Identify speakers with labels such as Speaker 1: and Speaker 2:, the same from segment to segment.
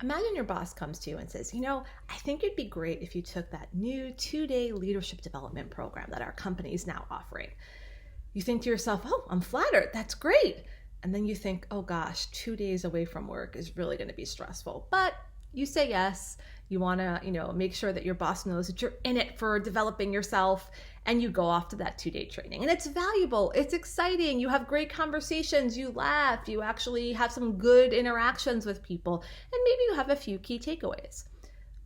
Speaker 1: Imagine your boss comes to you and says, I think it'd be great if you took that new 2-day leadership development program that our company is now offering. You think to yourself, oh, I'm flattered. That's great. And then you think, oh gosh, 2 days away from work is really going to be stressful. But you say yes. You want to, make sure that your boss knows that you're in it for developing yourself, and you go off to that 2-day training. And it's valuable. It's exciting. You have great conversations. You laugh. You actually have some good interactions with people. And maybe you have a few key takeaways.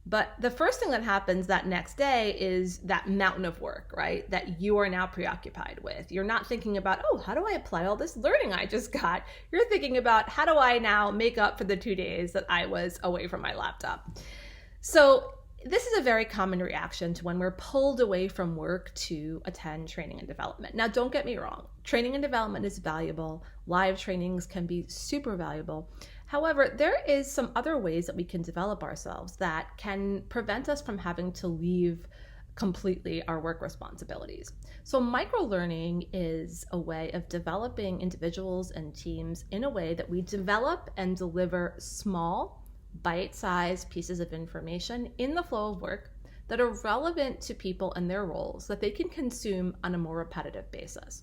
Speaker 1: But the first thing that happens that next day is that mountain of work, right? That you are now preoccupied with. You're not thinking about, oh, how do I apply all this learning I just got? You're thinking about, how do I now make up for the 2 days that I was away from my laptop? So this is a very common reaction to when we're pulled away from work to attend training and development. Now, don't get me wrong. Training and development is valuable. Live trainings can be super valuable. However, there is some other ways that we can develop ourselves that can prevent us from having to leave completely our work responsibilities. So microlearning is a way of developing individuals and teams in a way that we develop and deliver small, bite-sized pieces of information in the flow of work that are relevant to people and their roles that they can consume on a more repetitive basis.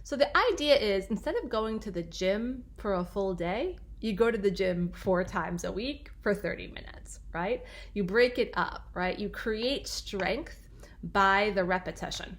Speaker 1: So the idea is, instead of going to the gym for a full day, you go to the gym 4 times a week for 30 minutes, right? You break it up, right? You create strength by the repetition.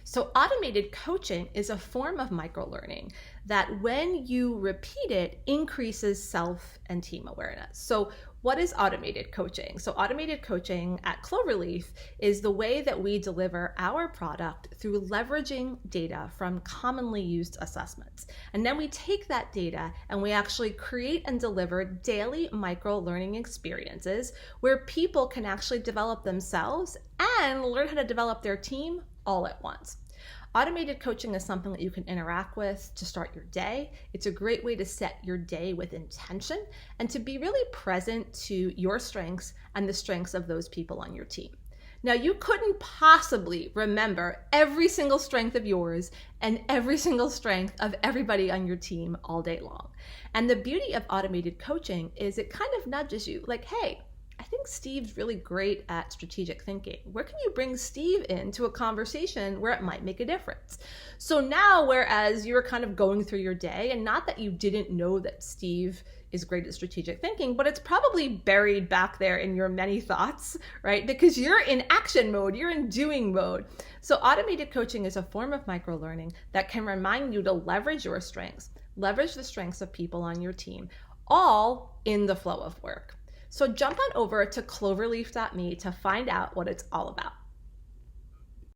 Speaker 1: So automated coaching is a form of microlearning that, when you repeat it, increases self and team awareness. So what is automated coaching? So automated coaching at Cloverleaf is the way that we deliver our product through leveraging data from commonly used assessments. And then we take that data and we actually create and deliver daily micro-learning experiences where people can actually develop themselves and learn how to develop their team all at once. Automated coaching is something that you can interact with to start your day. It's a great way to set your day with intention and to be really present to your strengths and the strengths of those people on your team. Now, you couldn't possibly remember every single strength of yours and every single strength of everybody on your team all day long. And the beauty of automated coaching is it kind of nudges you like, hey, I think Steve's really great at strategic thinking. Where can you bring Steve into a conversation where it might make a difference? So now, whereas you're kind of going through your day, and not that you didn't know that Steve is great at strategic thinking, but it's probably buried back there in your many thoughts, right? Because you're in action mode, you're in doing mode. So automated coaching is a form of microlearning that can remind you to leverage your strengths, leverage the strengths of people on your team, all in the flow of work. So jump on over to cloverleaf.me to find out what it's all about.